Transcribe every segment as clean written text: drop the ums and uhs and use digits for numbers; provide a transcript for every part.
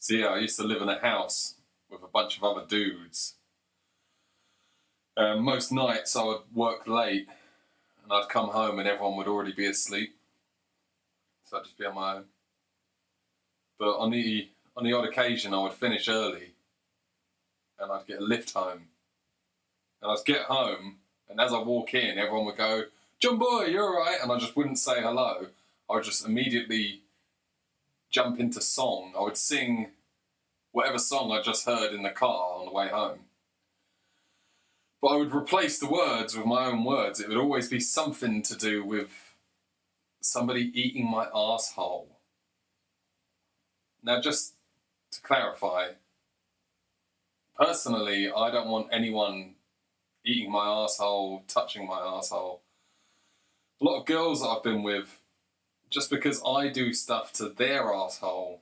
So yeah, I used to live in a house with a bunch of other dudes. Most nights I would work late and I'd come home and everyone would already be asleep. So I'd just be on my own. But on the odd occasion I would finish early and I'd get a lift home. And I'd get home and as I walk in, everyone would go, "John Boy, you're alright," and I just wouldn't say hello. I would just immediately jump into song. I would sing whatever song I just heard in the car on the way home. But I would replace the words with my own words. It would always be something to do with somebody eating my arsehole. Now, just to clarify, personally, I don't want anyone eating my arsehole, touching my arsehole. A lot of girls that I've been with, just because I do stuff to their arsehole,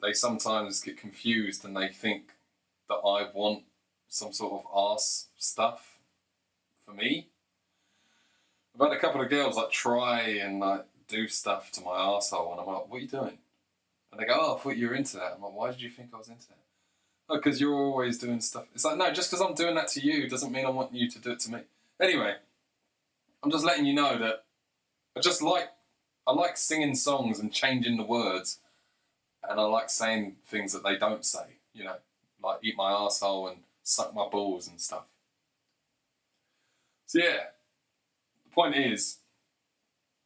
they sometimes get confused and they think that I want some sort of arse stuff for me. I've had a couple of girls like try and like do stuff to my arsehole and I'm like, "What are you doing?" And they go, "Oh, I thought you were into that." I'm like, "Why did you think I was into that?" "Oh, because you're always doing stuff." It's like, no, just because I'm doing that to you doesn't mean I want you to do it to me. Anyway, I'm just letting you know that I like singing songs and changing the words, and I like saying things that they don't say, you know, like eat my arsehole and suck my balls and stuff. So yeah, the point is,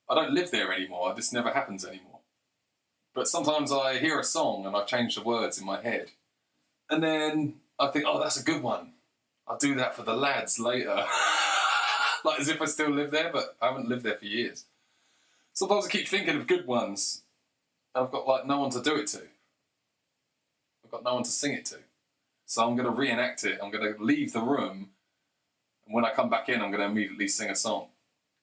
I don't live there anymore. This never happens anymore. But sometimes I hear a song and I change the words in my head. And then I think, "Oh, that's a good one. I'll do that for the lads later." Like as if I still live there, but I haven't lived there for years. Sometimes I keep thinking of good ones and I've got like no one to do it to. I've got no one to sing it to. So I'm going to reenact it. I'm going to leave the room, and when I come back in, I'm going to immediately sing a song.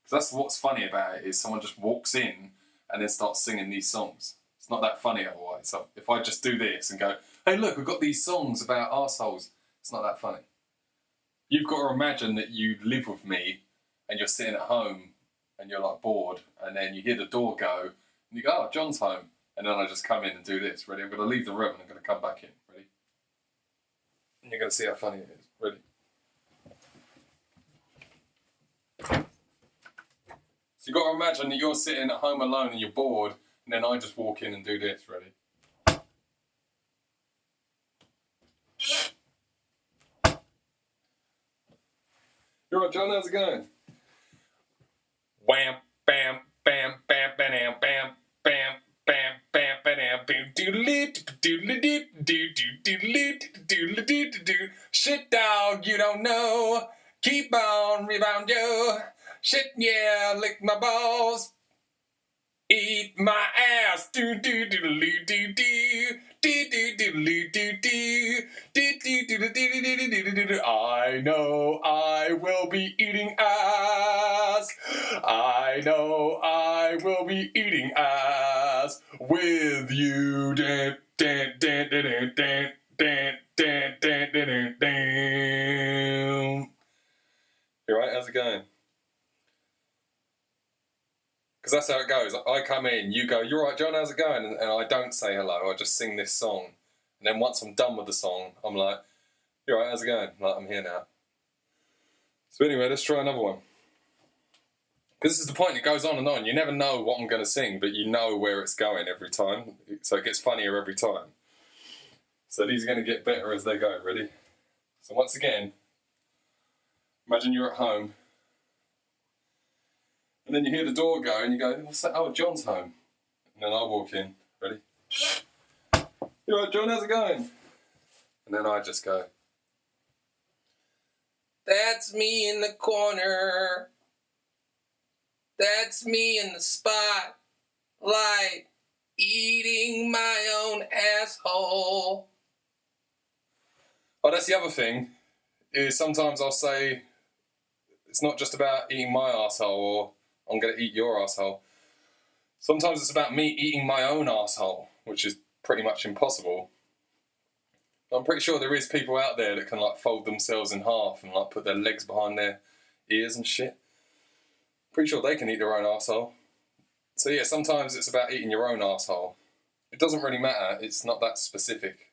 Because that's what's funny about it, is someone just walks in and then starts singing these songs. It's not that funny otherwise. So if I just do this and go, "Hey, look, we've got these songs about arseholes," it's not that funny. You've got to imagine that you live with me and you're sitting at home and you're like bored, and then you hear the door go and you go, "Oh, John's home." And then I just come in and do this. Ready? I'm going to leave the room and I'm going to come back in. Ready? And you're going to see how funny it is. Ready? So you've got to imagine that you're sitting at home alone and you're bored, and then I just walk in and do this. Ready? "You're right, John, how's it going?" Wham, bam, bam, bam, bam, bam, bam, bam, bam, bam, bam, doodle-doo, shit dog, you don't know. Keep on rebound, yo. Shit, yeah, lick my balls. Eat my ass. Do do do do do do. I know I will be eating ass. I know I will be eating ass with you. You right? How's it going? Because that's how it goes. I come in, you go, "You're right, John, how's it going?" And I don't say hello, I just sing this song. And then once I'm done with the song, I'm like, "You're right, how's it going?" Like, I'm here now. So anyway, let's try another one. Because this is the point, it goes on and on. You never know what I'm going to sing, but you know where it's going every time. So it gets funnier every time. So these are going to get better as they go. Ready? So once again, imagine you're at home. And then you hear the door go and you go, "What's that? Oh, John's home." And then I walk in. Ready? "You alright, John, how's it going?" And then I just go, "That's me in the corner. That's me in the spotlight, eating my own asshole." Oh, that's the other thing, is sometimes I'll say, it's not just about eating my arsehole or I'm going to eat your arsehole. Sometimes it's about me eating my own arsehole, which is pretty much impossible. I'm pretty sure there is people out there that can like fold themselves in half and like put their legs behind their ears and shit. Pretty sure they can eat their own arsehole. So yeah, sometimes it's about eating your own arsehole. It doesn't really matter, it's not that specific.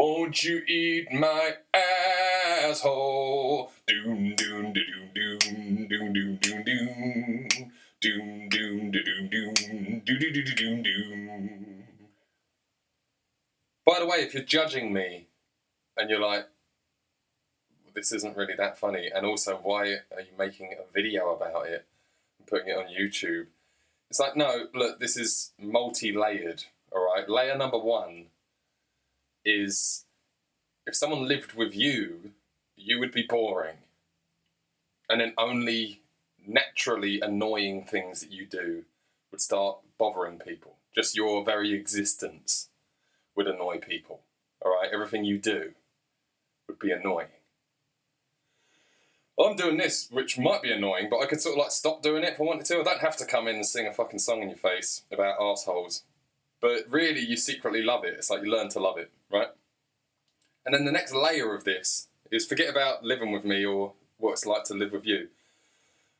Won't you eat my asshole? Doom, doom, doom, doom, doom, doom, doom, doom, doom. Doom, doom, doom, doom, doom, doom, doom, doom, doom. By the way, if you're judging me and you're like, this isn't really that funny, and also, why are you making a video about it and putting it on YouTube? It's like, no, look, this is multi-layered, all right? Layer number one is, if someone lived with you, you would be boring. And then only naturally annoying things that you do would start bothering people. Just your very existence would annoy people, all right? Everything you do would be annoying. I'm doing this, which might be annoying, but I could sort of like stop doing it if I wanted to. I don't have to come in and sing a fucking song in your face about assholes. But really, you secretly love it. It's like you learn to love it, right? And then the next layer of this is, forget about living with me or what it's like to live with you.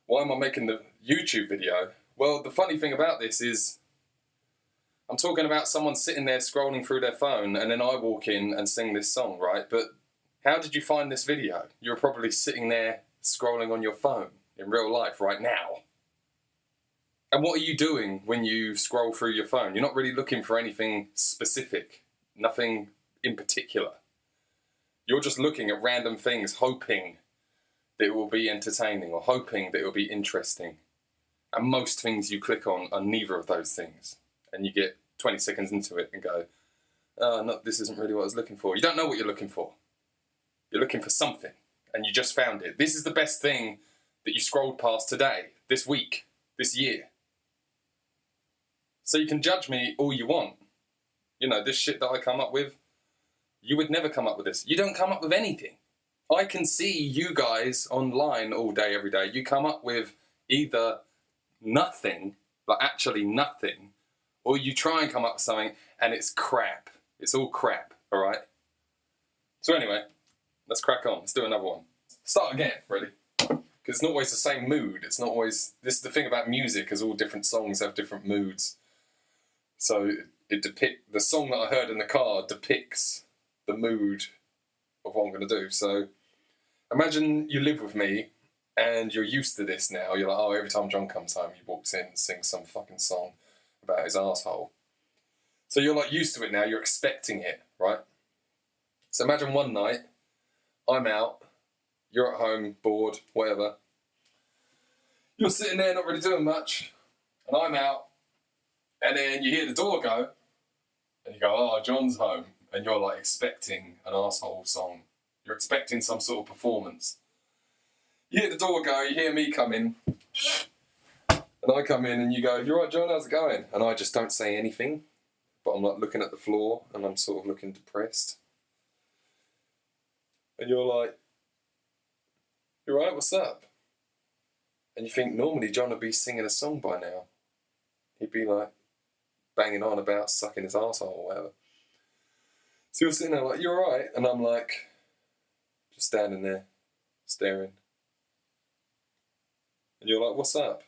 Why am I making the YouTube video? Well, the funny thing about this is I'm talking about someone sitting there scrolling through their phone, and then I walk in and sing this song, right? But how did you find this video? You're probably sitting there scrolling on your phone in real life right now. And what are you doing when you scroll through your phone? You're not really looking for anything specific, nothing in particular. You're just looking at random things, hoping that it will be entertaining or hoping that it will be interesting. And most things you click on are neither of those things. And you get 20 seconds into it and go, oh, no, this isn't really what I was looking for. You don't know what you're looking for. You're looking for something, and you just found it. This is the best thing that you scrolled past today, this week, this year. So you can judge me all you want. You know, this shit that I come up with, you would never come up with this. You don't come up with anything. I can see you guys online all day, every day. You come up with either nothing, like actually nothing, or you try and come up with something and it's crap. It's all crap, all right? So anyway, let's crack on. Let's do another one. Start again, ready? Because it's not always the same mood. It's not always... This is the thing about music, is all different songs have different moods. So the song that I heard in the car depicts the mood of what I'm going to do. So imagine you live with me and you're used to this now. You're like, oh, every time John comes home, he walks in and sings some fucking song about his asshole. So you're like used to it now. You're expecting it, right? So imagine one night, I'm out, you're at home, bored, whatever. You're sitting there not really doing much, and I'm out, and then you hear the door go, and you go, oh, John's home, and you're like expecting an asshole song. You're expecting some sort of performance. You hear the door go, you hear me come in, and I come in and you go, you right, John, how's it going? And I just don't say anything, but I'm like looking at the floor and I'm sort of looking depressed. And you're like, you right, what's up? And you think normally John would be singing a song by now. He'd be like banging on about sucking his arsehole or whatever. So you're sitting there like, you're right. And I'm like, just standing there, staring. And you're like, what's up?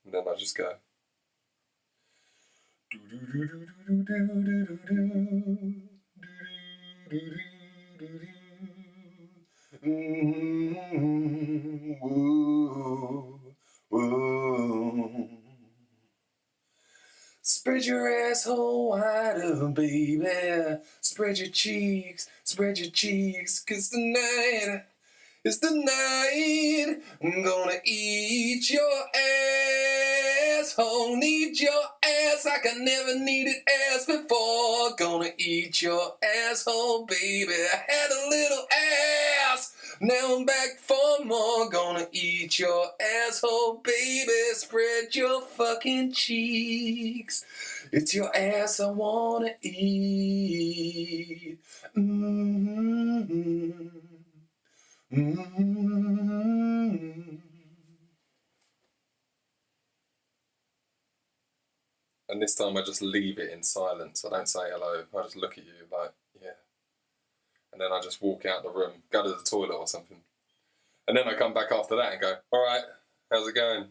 And then I just go. Whoa, whoa. Spread your asshole wider, baby. Spread your cheeks, cause tonight is the night I'm gonna eat your asshole. Need your ass like I never needed ass before. Gonna eat your asshole, baby. I had a little ass, now I'm back for more. Gonna eat your asshole, baby. Spread your fucking cheeks. It's your ass I wanna eat. Mm-hmm. Mm-hmm. And this time I just leave it in silence. I don't say hello. I just look at you like, yeah. And then I just walk out the room, go to the toilet or something. And then I come back after that and go, all right, how's it going?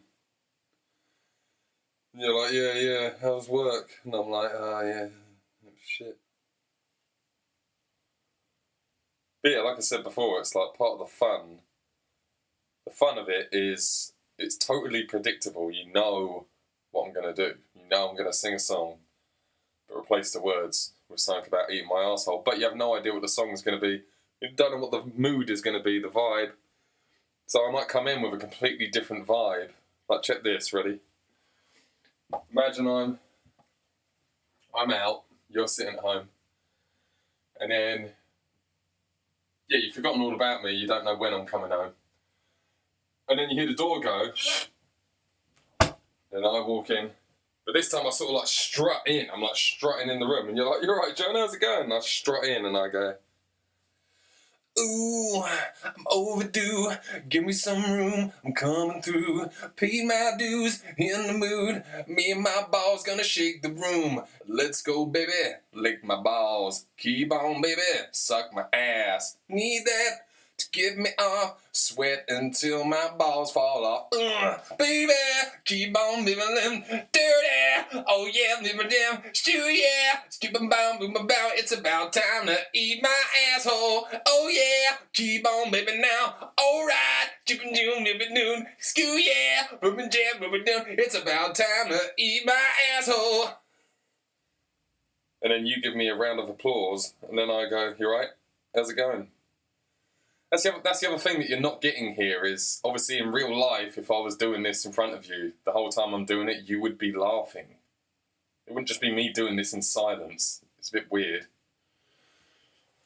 And you're like, yeah, how's work? And I'm like, oh, yeah, shit. But yeah, like I said before, it's like part of the fun. The fun of it is it's totally predictable. You know what I'm going to do. You know I'm going to sing a song, but replace the words with something about eating my asshole. But you have no idea what the song is going to be. You don't know what the mood is going to be, the vibe. So I might come in with a completely different vibe. Like, check this, ready? Imagine I'm out, you're sitting at home, and then, yeah, you've forgotten all about me, you don't know when I'm coming home. And then you hear the door go, and I walk in. But this time I sort of like strut in. I'm like strutting in the room, and you're like, "You're right, John, how's it going?" And I strut in and I go, "Ooh, I'm overdue. Give me some room. I'm coming through. Paid my dues, in the mood. Me and my balls gonna shake the room. Let's go, baby. Lick my balls. Keep on, baby. Suck my ass. Need that to get me off. Sweat until my balls fall off. Baby, keep on living dirty. Oh yeah, living damn stew, yeah. Skip and bound, boom, bow. It's about time to eat my asshole. Oh yeah, keep on, baby, now. Alright, chip and doom, nip and noon. Skew, yeah. Boom and jam, boom and doom. It's about time to eat my asshole. And then you give me a round of applause, and then I go, "You right? How's it going?" That's the other thing that you're not getting here is, obviously in real life, if I was doing this in front of you, the whole time I'm doing it, you would be laughing. It wouldn't just be me doing this in silence. It's a bit weird.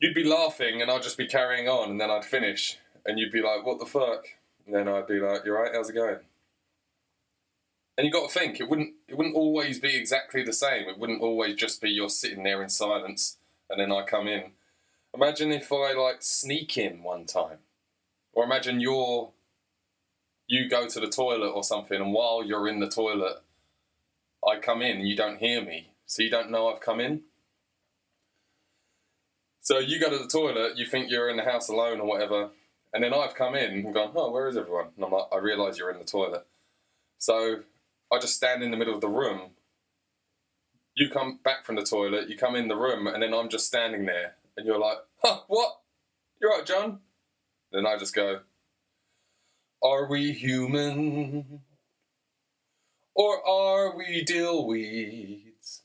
You'd be laughing and I'd just be carrying on, and then I'd finish and you'd be like, "What the fuck?" And then I'd be like, "You right? How's it going?" And you got to think, it wouldn't always be exactly the same. It wouldn't always just be you're sitting there in silence and then I come in. Imagine if I like sneak in one time, or imagine you go to the toilet or something, and while you're in the toilet, I come in and you don't hear me, so you don't know I've come in. So you go to the toilet, you think you're in the house alone or whatever, and then I've come in and gone, "Oh, where is everyone?" And I'm like, I realise you're in the toilet. So I just stand in the middle of the room. You come back from the toilet, you come in the room, and then I'm just standing there. And you're like, "Huh, what? You're right, John?" Then I just go, "Are we human? Or are we dillweeds?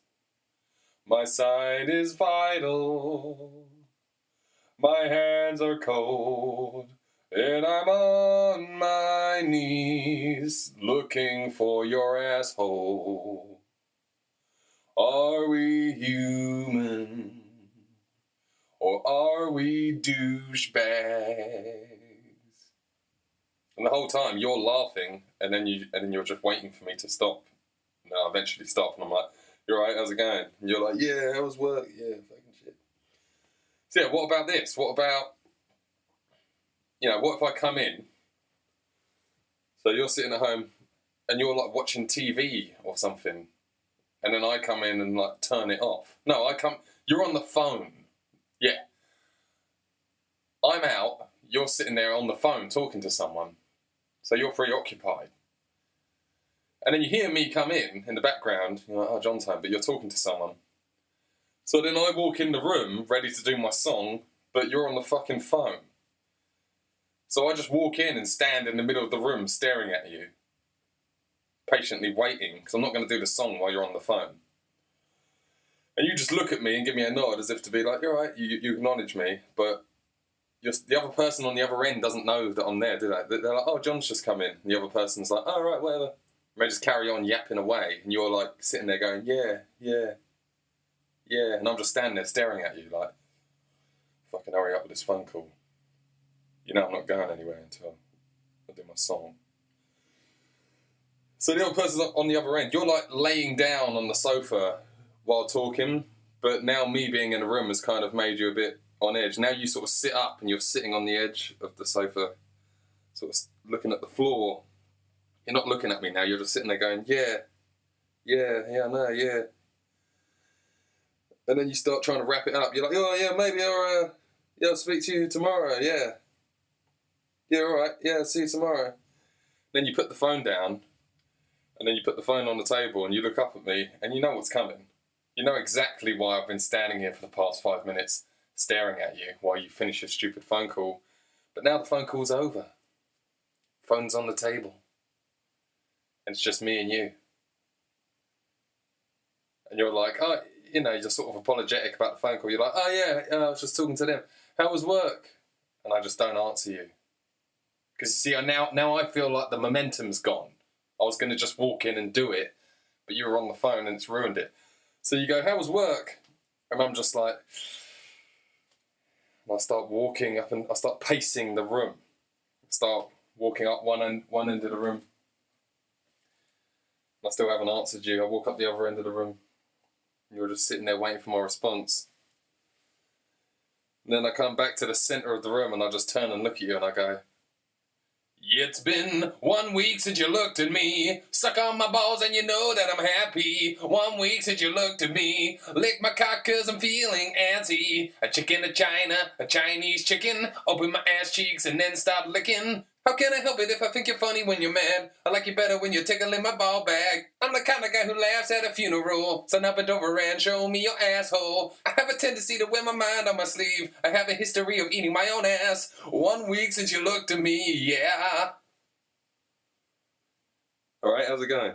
My sight is vital. My hands are cold. And I'm on my knees looking for your asshole. Are we human? Or are we douchebags?" And the whole time you're laughing, and then you're just waiting for me to stop. And I eventually stop, and I'm like, "You alright? How's it going?" And you're like, "Yeah, how was work? Yeah, fucking shit." So yeah, what about this? What about, what if I come in? So you're sitting at home, and you're like watching TV or something, and then I come in and like turn it off. No, you're on the phone. Yeah. I'm out, you're sitting there on the phone talking to someone. So you're preoccupied. And then you hear me come in the background, you're like, "Oh, John's home," but you're talking to someone. So then I walk in the room, ready to do my song, but you're on the fucking phone. So I just walk in and stand in the middle of the room staring at you, patiently waiting, because I'm not going to do the song while you're on the phone. And you just look at me and give me a nod as if to be like, "You're right," you acknowledge me, but the other person on the other end doesn't know that I'm there, do they? They're like, "Oh, John's just come in." And the other person's like, "Oh, right, whatever." And they just carry on yapping away, and you're like sitting there going, "Yeah, yeah, yeah." And I'm just standing there staring at you like, "Fucking hurry up with this phone call. I'm not going anywhere until I do my song." So the other person's on the other end. You're like laying down on the sofa while talking, but now me being in the room has kind of made you a bit on edge. Now you sort of sit up and you're sitting on the edge of the sofa, sort of looking at the floor. You're not looking at me now, you're just sitting there going, "Yeah, yeah, yeah, I know, yeah." And then you start trying to wrap it up. You're like, "Oh, yeah, maybe I'll speak to you tomorrow, yeah. Yeah, alright, yeah, I'll see you tomorrow." Then you put the phone down, and then you put the phone on the table, and you look up at me, and you know what's coming. You know exactly why I've been standing here for the past 5 minutes, staring at you while you finish your stupid phone call. But now the phone call's over. Phone's on the table. And it's just me and you. And you're like, oh, you're sort of apologetic about the phone call. You're like, oh yeah, I was just talking to them. How was work? And I just don't answer you. Because you see, now I feel like the momentum's gone. I was going to just walk in and do it, but you were on the phone and it's ruined it. So you go, how was work? And I'm just like, and I start walking up and I start pacing the room. I start walking up one end of the room. I still haven't answered you. I walk up the other end of the room. You're just sitting there waiting for my response. And then I come back to the centre of the room and I just turn and look at you and I go, it's been 1 week since you looked at me. Suck on my balls and you know that I'm happy. 1 week since you looked at me. Lick my cock cause I'm feeling antsy. A chicken to China, a Chinese chicken. Open my ass cheeks and then stop licking. How can I help it if I think you're funny when you're mad? I like you better when you're tickling my ball bag. I'm the kind of guy who laughs at a funeral. So now bend over and show me your asshole. I have a tendency to wear my mind on my sleeve. I have a history of eating my own ass. 1 week since you looked at me, yeah. Alright, how's it going?